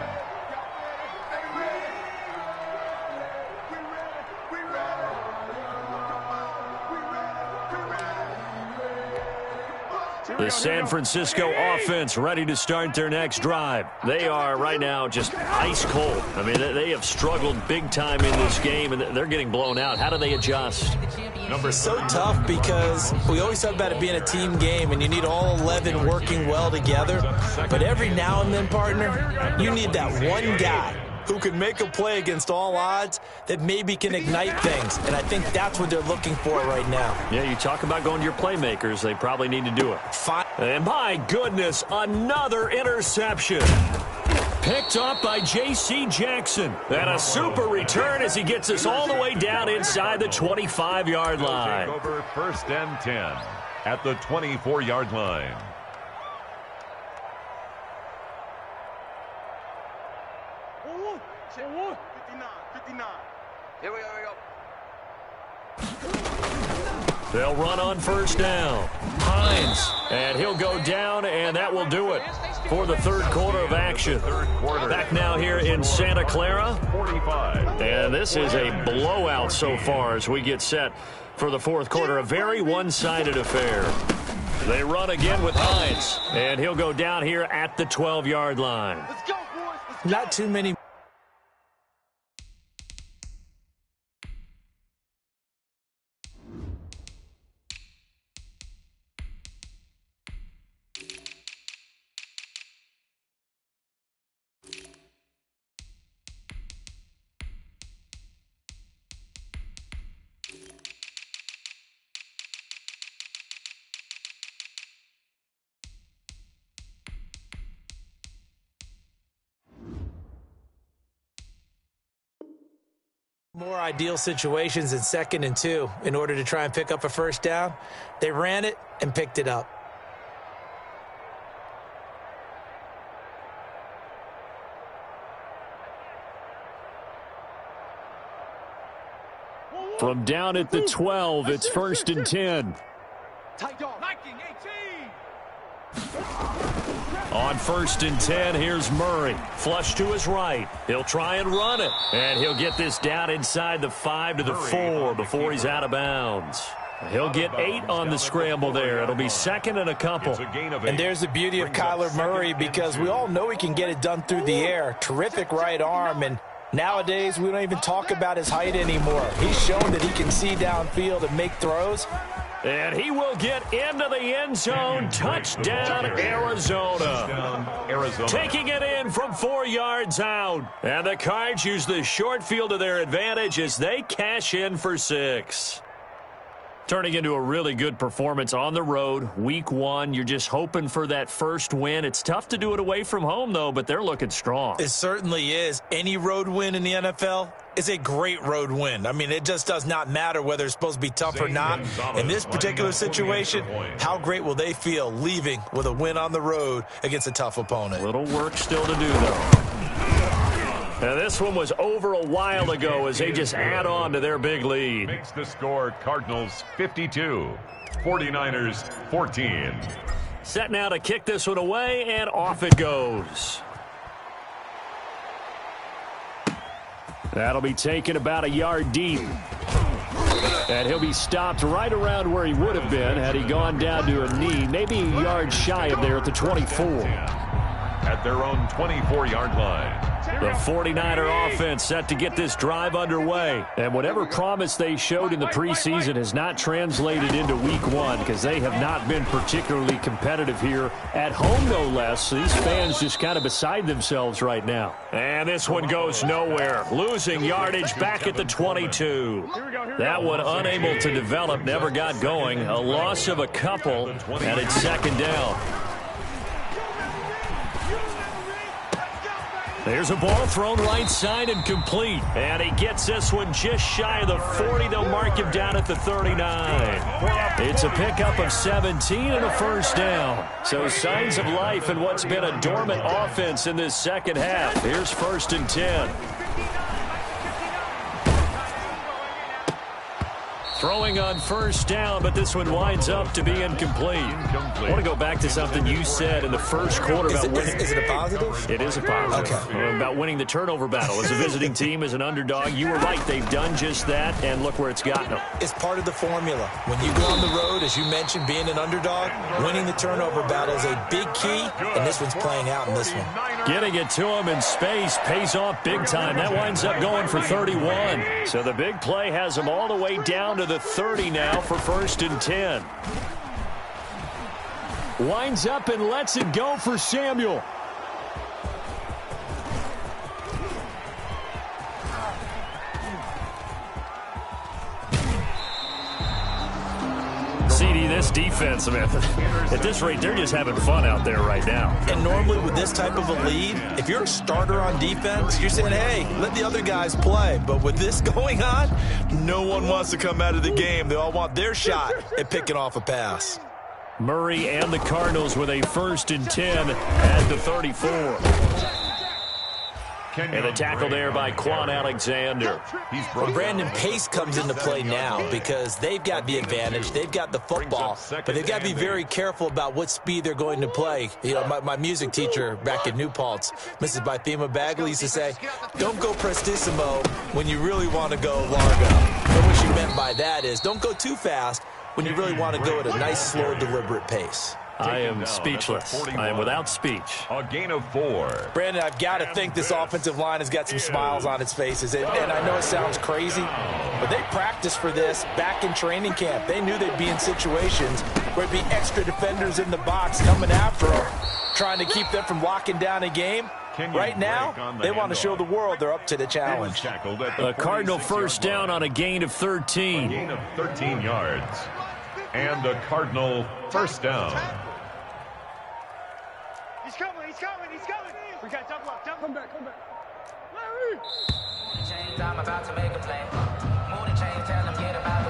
The San Francisco offense ready to start their next drive. They are right now just ice cold. I mean, they have struggled big time in this game, and they're getting blown out. How do they adjust? So tough because we always talk about it being a team game, and you need all 11 working well together. But every now and then, partner, you need that one guy who can make a play against all odds that maybe can ignite things. And I think that's what they're looking for right now. Yeah, you talk about going to your playmakers. They probably need to do it. Fine. And my goodness, another interception. Picked up by J.C. Jackson. And a super return as he gets us all the way down inside the 25-yard line. Take over 1st and 10 at the 24-yard line. Check. 59. Here we go. They'll run on 1st down. Hines, and he'll go down, and that will do it for the 3rd quarter of action. Back now here in Santa Clara. 45. And this is a blowout so far as we get set for the 4th quarter. A very one-sided affair. They run again with Hines, and he'll go down here at the 12-yard line. Let's go, boys. Not too many. More ideal situations in 2nd and 2 in order to try and pick up a 1st down. They ran it and picked it up. From down at the 12, it's 1st and 10. Tight dog. Liking 18. On 1st and 10, here's Murray. Flush to his right. He'll try and run it. And he'll get this down inside the 5 to the 4 before he's out of bounds. He'll get 8 on the scramble there. It'll be 2nd and a couple. And there's the beauty of Kyler Murray, because we all know he can get it done through the air. Terrific right arm, and nowadays we don't even talk about his height anymore. He's shown that he can see downfield and make throws. And he will get into the end zone. Touchdown, Arizona. Taking it in from 4 yards out. And the Cards use the short field to their advantage as they cash in for 6. Turning into a really good performance on the road. Week 1, you're just hoping for that first win. It's tough to do it away from home, though, but they're looking strong. It certainly is. Any road win in the NFL is a great road win. I mean, it just does not matter whether it's supposed to be tough or not. In this particular situation, how great will they feel leaving with a win on the road against a tough opponent? Little work still to do, though. And this one was over a while ago as they just add on to their big lead. Makes the score Cardinals 52, 49ers 14. Set now to kick this one away, and off it goes. That'll be taken about a yard deep. And he'll be stopped right around where he would have been had he gone down to a knee, maybe a yard shy of there at the 24. At their own 24-yard line. The 49er offense set to get this drive underway. And whatever promise they showed in the preseason has not translated into week 1 because they have not been particularly competitive here at home, no less. So these fans just kind of beside themselves right now. And this one goes nowhere. Losing yardage back at the 22. That one unable to develop, never got going. A loss of a couple, and it's 2nd down. There's a ball thrown right side and complete. And he gets this one just shy of the 40. They'll mark him down at the 39. It's a pickup of 17 and a 1st down. So signs of life in what's been a dormant offense in this second half. Here's 1st and 10. Throwing on 1st down, but this one winds up to be incomplete. I want to go back to something you said in the first quarter about winning. Is it a positive? It is a positive. Okay. About winning the turnover battle. As a visiting team, as an underdog, you were right. They've done just that, and look where it's gotten them. It's part of the formula. When you go on the road, as you mentioned, being an underdog, winning the turnover battle is a big key, and this one's playing out in this one. Getting it to him in space pays off big time. That winds up going for 31. So the big play has him all the way down to the 30 now for 1st and 10. Winds up and lets it go for Samuel. CD, this defense, man. At this rate, they're just having fun out there right now. And normally with this type of a lead, if you're a starter on defense, you're saying, hey, let the other guys play. But with this going on, no one wants to come out of the game. They all want their shot at picking off a pass. Murray and the Cardinals with a 1st and 10 at the 34. And the tackle there by Quan Alexander. Well, Brandon, pace comes into play now because they've got the advantage. They've got the football, but they've got to be very careful about what speed they're going to play. You know, my music teacher back in New Paltz, Mrs. Bythema Bagley, used to say, don't go prestissimo when you really want to go largo. And what she meant by that is don't go too fast when you really want to go at a nice, slow, deliberate pace. I am speechless. I am without speech. A gain of 4. Brandon, I've got to think this offensive line has got some smiles on its faces. And I know it sounds crazy, but they practiced for this back in training camp. They knew they'd be in situations where there'd be extra defenders in the box coming after them, trying to keep them from locking down a game. Right now, they want to show the world they're up to the challenge. A Cardinal 1st down on a gain of 13. Gain of 13 yards. And a Cardinal 1st down. He's coming. We got double up. Come back. Larry! I'm about to make a play.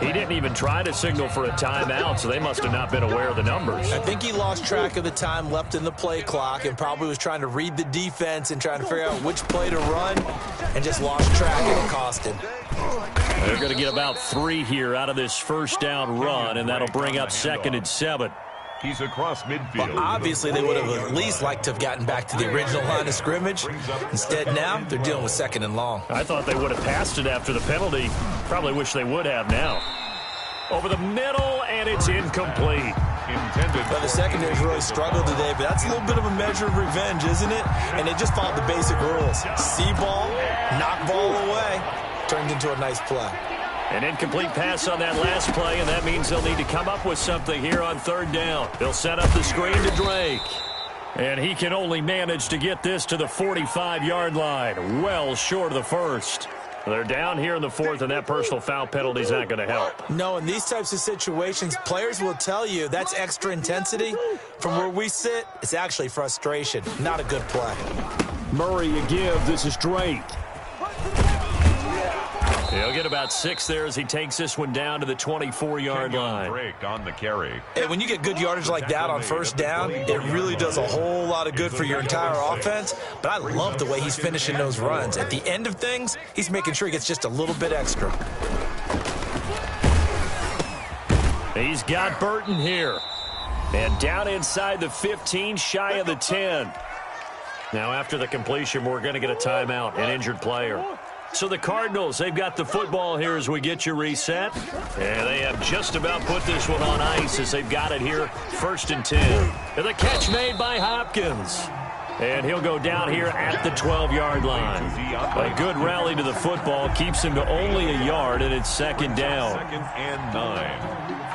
He didn't even try to signal for a timeout, so they must have not been aware of the numbers. I think he lost track of the time left in the play clock and probably was trying to read the defense and trying to figure out which play to run and just lost track and it cost him. They're going to get about 3 here out of this 1st down run, and that'll bring up 2nd and 7. He's across midfield. Well, obviously, they would have at least liked to have gotten back to the original line of scrimmage. Instead, now they're dealing with 2nd and long. I thought they would have passed it after the penalty. Probably wish they would have now. Over the middle, and it's incomplete. Intended. Well, the secondary's really struggled today, but that's a little bit of a measure of revenge, isn't it? And they just followed the basic rules. See ball, knock ball away. Turned into a nice play. An incomplete pass on that last play, and that means they'll need to come up with something here on 3rd down. They'll set up the screen to Drake. And he can only manage to get this to the 45-yard line, well short of the 1st. They're down here in the 4th, and that personal foul penalty is not going to help. No, in these types of situations, players will tell you that's extra intensity. From where we sit, it's actually frustration, not a good play. Murray a give. This is Drake. He'll get about 6 there as he takes this one down to the 24-yard line. Break on the carry. And when you get good yardage like that on 1st down, it really does a whole lot of good for your entire offense. But I love the way he's finishing those runs. At the end of things, he's making sure he gets just a little bit extra. He's got Burton here. And down inside the 15, shy of the 10. Now after the completion, we're going to get a timeout, an injured player. So the Cardinals, they've got the football here as we get you reset. And they have just about put this one on ice as they've got it here, 1st and 10. And the catch made by Hopkins. And he'll go down here at the 12-yard line. A good rally to the football keeps him to only a yard, and it's 2nd down. 2nd and 9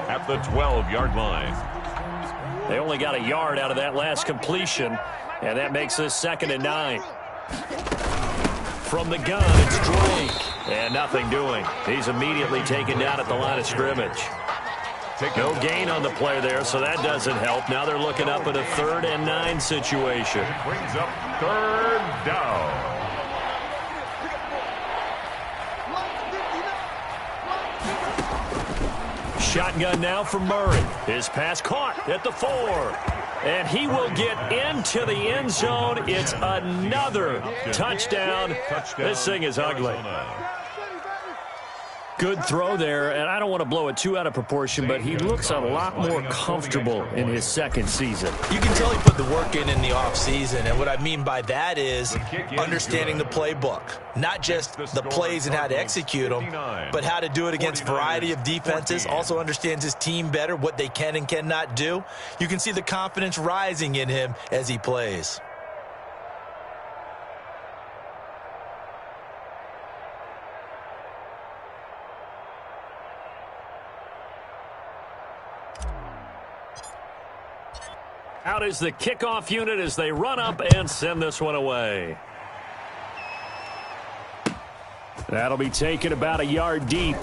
at the 12-yard line. They only got a yard out of that last completion, and that makes this 2nd and 9. From the gun, it's Drake. And nothing doing. He's immediately taken down at the line of scrimmage. No gain on the play there, so that doesn't help. Now they're looking up at a 3rd and 9 situation. Brings up 3rd down. Shotgun now for Murray. His pass caught at the 4. And he will get into the end zone. It's another touchdown. This thing is ugly. Good throw there, and I don't want to blow it too out of proportion, but he looks a lot more comfortable in his 2nd season. You can tell he put the work in the offseason, and what I mean by that is understanding the playbook. Not just the plays and how to execute them, but how to do it against a variety of defenses. Also understands his team better, what they can and cannot do. You can see the confidence rising in him as he plays. Out is the kickoff unit as they run up and send this one away. That'll be taken about a yard deep.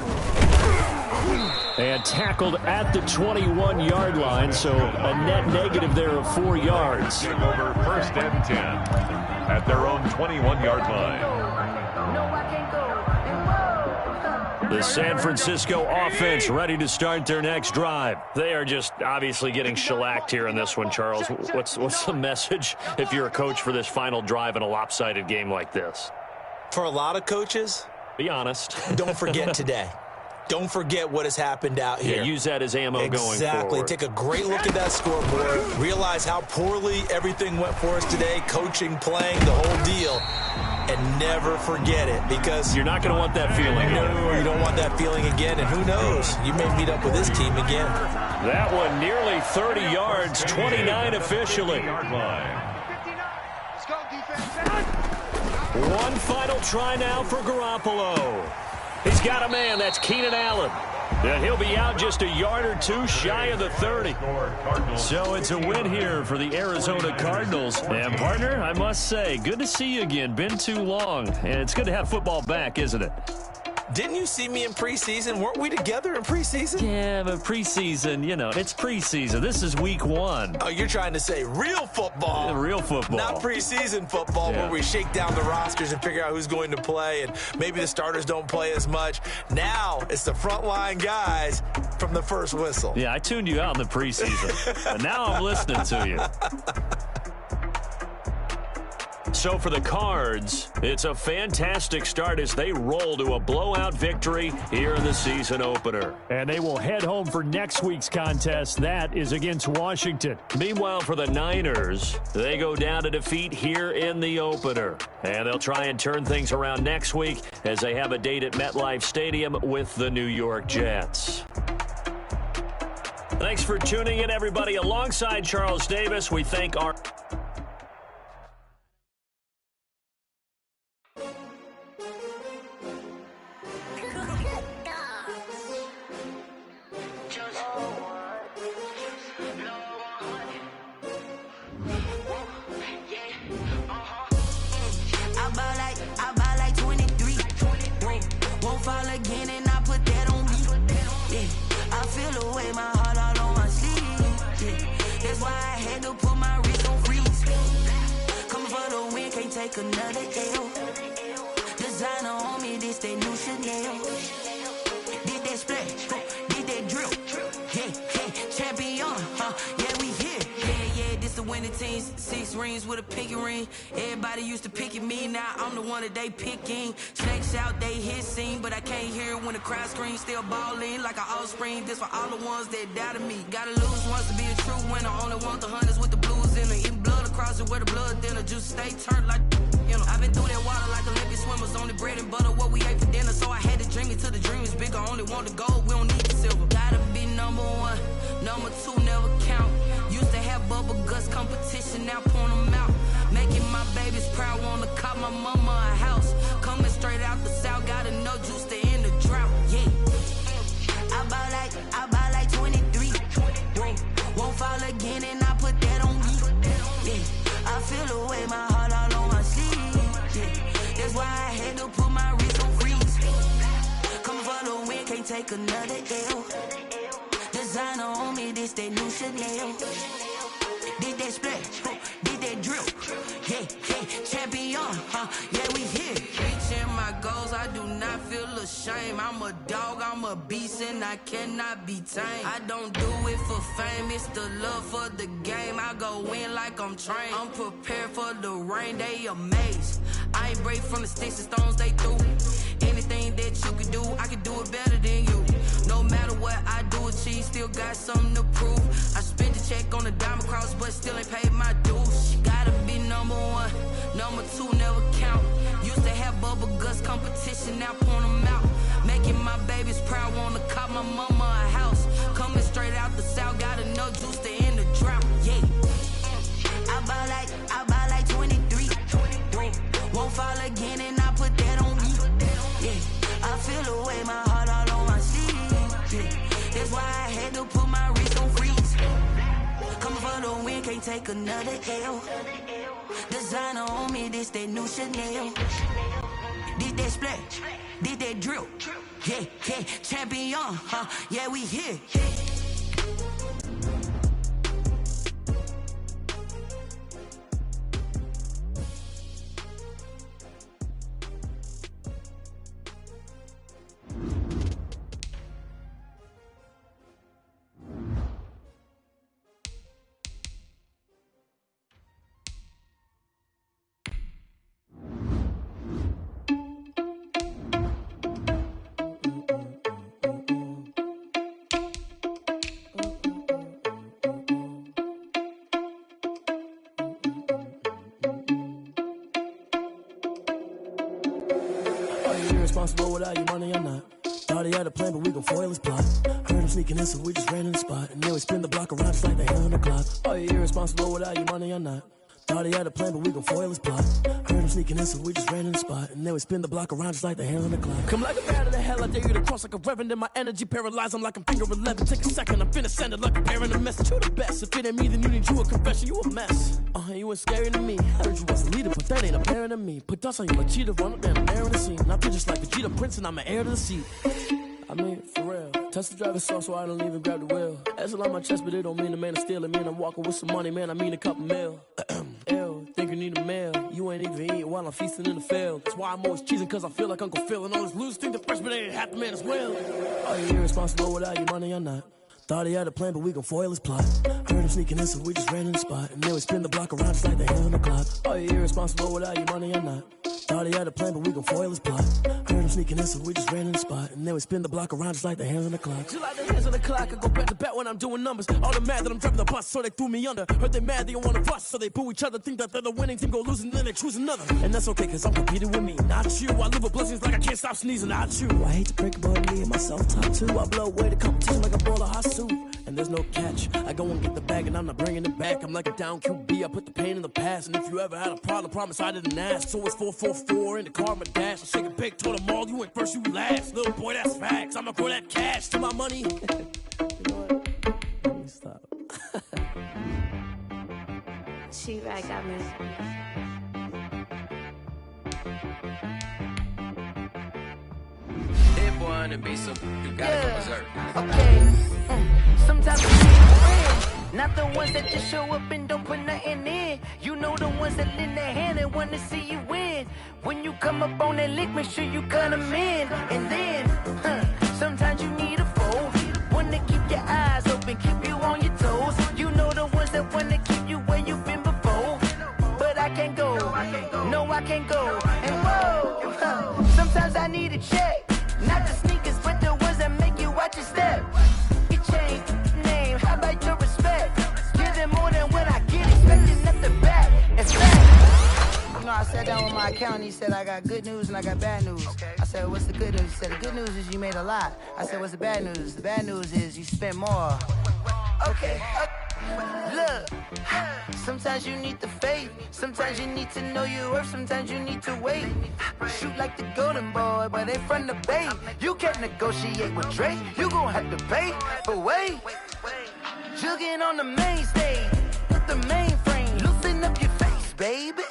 And tackled at the 21-yard line, so a net negative there of 4 yards. Take over 1st and 10 at their own 21-yard line. The San Francisco offense ready to start their next drive. They are just obviously getting shellacked here in this one, Charles. What's the message if you're a coach for this final drive in a lopsided game like this? For a lot of coaches, be honest. Don't forget today. Don't forget what has happened out here. Yeah, use that as ammo going forward. Exactly. Take a great look at that scoreboard. Realize how poorly everything went for us today. Coaching, playing, the whole deal. And never forget it, because you're not going to want that feeling. No, you don't want that feeling again. And who knows? You may meet up with this team again. That one nearly 30 yards, 29 officially. Let's go, defense. One final try now for Garoppolo. He's got a man. That's Keenan Allen. And he'll be out just a yard or two shy of the 30. So it's a win here for the Arizona Cardinals. And, partner, I must say, good to see you again. Been too long. And it's good to have football back, isn't it? Didn't you see me in preseason? Weren't we together in preseason? Yeah, but preseason, it's preseason. This is week 1. Oh, you're trying to say real football. Yeah, real football. Not preseason football where we shake down the rosters and figure out who's going to play, and maybe the starters don't play as much. Now it's the frontline guys from the first whistle. Yeah, I tuned you out in the preseason, and now I'm listening to you. So for the Cards, it's a fantastic start as they roll to a blowout victory here in the season opener. And they will head home for next week's contest. That is against Washington. Meanwhile, for the Niners, they go down to defeat here in the opener. And they'll try and turn things around next week as they have a date at MetLife Stadium with the New York Jets. Thanks for tuning in, everybody. Alongside Charles Davis, we thank our... Another L. Designer on me, this they new Chanel. Did that splash, did that drill. Yeah, champion, yeah, we here. Yeah, this the winning team. 6 rings with a pinky ring. Everybody used to pick at me, now I'm the one that they picking. Snakes out, they hit scene, but I can't hear it when the crowd screams. Still balling like an offspring. This for all the ones that doubted me. Gotta lose once to be a true winner. Only want the hunters with the blues in it. Eating blood across it where the blood dinner. Juice stay turned like... I've been through that water like Olympic swimmers. Only bread and butter, what we ate for dinner. So I had to dream it till the dream is bigger. Only want the gold, we don't need the silver. Gotta be number 1, number 2 never count. Used to have bubble guts competition, now point them out. Making my babies proud, wanna cop my mama a house. Coming straight out the south, gotta know juice to end the drought. Yeah, I buy like 23. Won't fall again and I put that on me. Yeah, I feel the way my heart all on my sleeve. That's why I had to put my wrist on freeze. Come for the win, can't take another L. Designer on me, this that new Chanel. Did that splash, did that drill. Yeah, champion, yeah, we here. Reaching my goals, I do not feel ashamed. I'm a dog, I'm a beast, and I cannot be tamed. I don't do it for fame, it's the love for the game. I go in like I'm trained. I'm prepared for the rain, they amazed. I ain't break from the sticks and stones they threw. Anything that you can do, I can do it better than you. No matter what I do achieve, still got something to prove. I spent the check on the diamond cross, but still ain't paid my dues. Gotta be number 1, number 2 never count. Used to have bubble guts competition, now point them out. Making my babies proud, wanna cop my mama a house. Coming straight out the south, gotta know juice to end the drought. Yeah, I buy like 23. Won't fall again and I put that on me. Yeah, I feel the way my heart all on my sleeve. Yeah, that's why I had to put my wrist on freeze. Coming for the win, can't take another L. Designer on me, this that new Chanel. Did that splash, did that drill. Yeah, yeah, champion, yeah, we here. Irresponsible without your money, I'm not. Thought he had a plan, but we gon' foil his plot. Heard him sneaking in, so we just ran in the spot. And then we spin the block around just like the hand on the clock. Oh, you're irresponsible without your money, I'm not. Thought he had a plan, but we gon' foil his plot. Heard him sneaking in, so we just ran in the spot. And then we spin the block around just like the hand on the clock. Come like a bat of the hell, I dare you to cross like a reverend. In my energy paralyzed, I'm like I'm finger 11. Take a second, I'm finna send it like a parent a message. You the best, if it ain't me, then you need you a confession. You a mess. You ain't scary to me. Heard you was a leader, but that ain't apparent to me. Put dust on you like cheetah, run up down the air in the scene. I feel just like Vegeta Prince, and I'm an heir to the seat. I mean, for real. Touch the driver's soft, so I don't even grab the wheel. That's on my chest, but it don't mean the man is stealing. Man, I'm walking with some money, man, I mean a couple mil. Ew, think you need a meal. You ain't even eating while I'm feasting in the field. That's why I'm always cheesing, cause I feel like Uncle Phil. And all this losers think the freshman ain't half the man as well. Oh, you're irresponsible without your money, I'm not. Thought he had a plan, but we gon' foil his plot. Heard him sneaking in, so we just ran in the spot. And then we spin the block around just like the hand on the clock. Oh, you're irresponsible without your money, I'm not. Thought he had a plan, but we gon' foil his plot. Heard him sneaking in, so we just ran in the spot. And then we spin the block around just like the hands on the clock. Just like the hands on the clock, I go back to back when I'm doing numbers. All the mad that I'm driving the bus, so they threw me under. Heard they mad, they don't wanna bust, so they boo each other. Think that they're the winning team, go losing, then they choose another. And that's okay, cause I'm competing with me, not you. I live with blessings like I can't stop sneezing, not you. I hate to break it, but me and myself top two. I blow away the competition like a bowl of hot soup. And there's no catch. I go and get the bag and I'm not bringing it back. I'm like a down QB, I put the pain in the past. And if you ever had a problem, promise I didn't ask. So it's 444 in the car, my dash. I shake a big, told them all, you went first, you last. Little boy, that's facts. I'ma grow that cash to my money. You know what? Let me stop. She right, got me. That boy on the beat, so you gotta go berserk. Okay. Sometimes we need friends, not the ones that just show up and don't put nothing in. You know the ones that lend their hand and want to see you win. When you come up on that lick, make sure you cut them in. And then, sometimes you need a foe, one to keep your eyes open, keep you on your toes. You know the ones that want to keep you where you've been before. But I can't go, no I can't go. And whoa, sometimes I need a check, not the sneakers, but the ones that make you watch your step. You change name, how about your respect? Give them more than what I get, expecting nothing back. It's fact. You know, I sat down with my accountant, he said I got good news and I got bad news. I said, what's the good news? He said, the good news is you made a lot. I said, what's the bad news? The bad news is you spent more. Okay. Look, sometimes you need the faith, sometimes you need to know your worth, sometimes you need to wait. Shoot like the golden boy, but they from the bay. You can't negotiate with Drake, you gon' have to pay. But wait, jugging on the main stage, with the mainframe, loosen up your face, baby.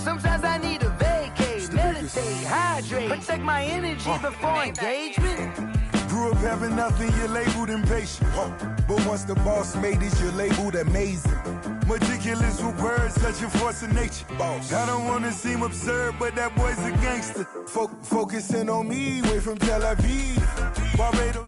Sometimes I need a vacate, meditate, hydrate, protect my energy before engagement. Grew up having nothing, you're labeled impatient. But once the boss made it, you're labeled amazing. Meticulous with words, such a force of nature. I don't wanna seem absurd, but that boy's a gangster. Focusing on me, way from Tel Aviv. Barbados.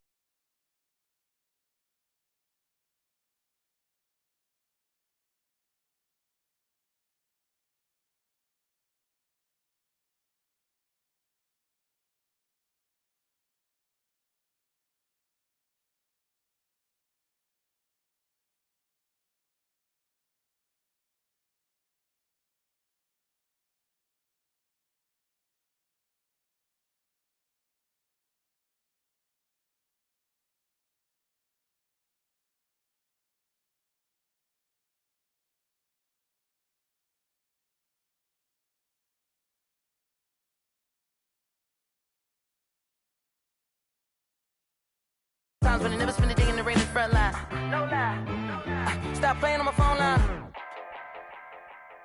Times when I never spend a day in the rain in the front line. No lie. Stop playing on my phone line.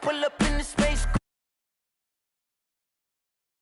Pull up in the space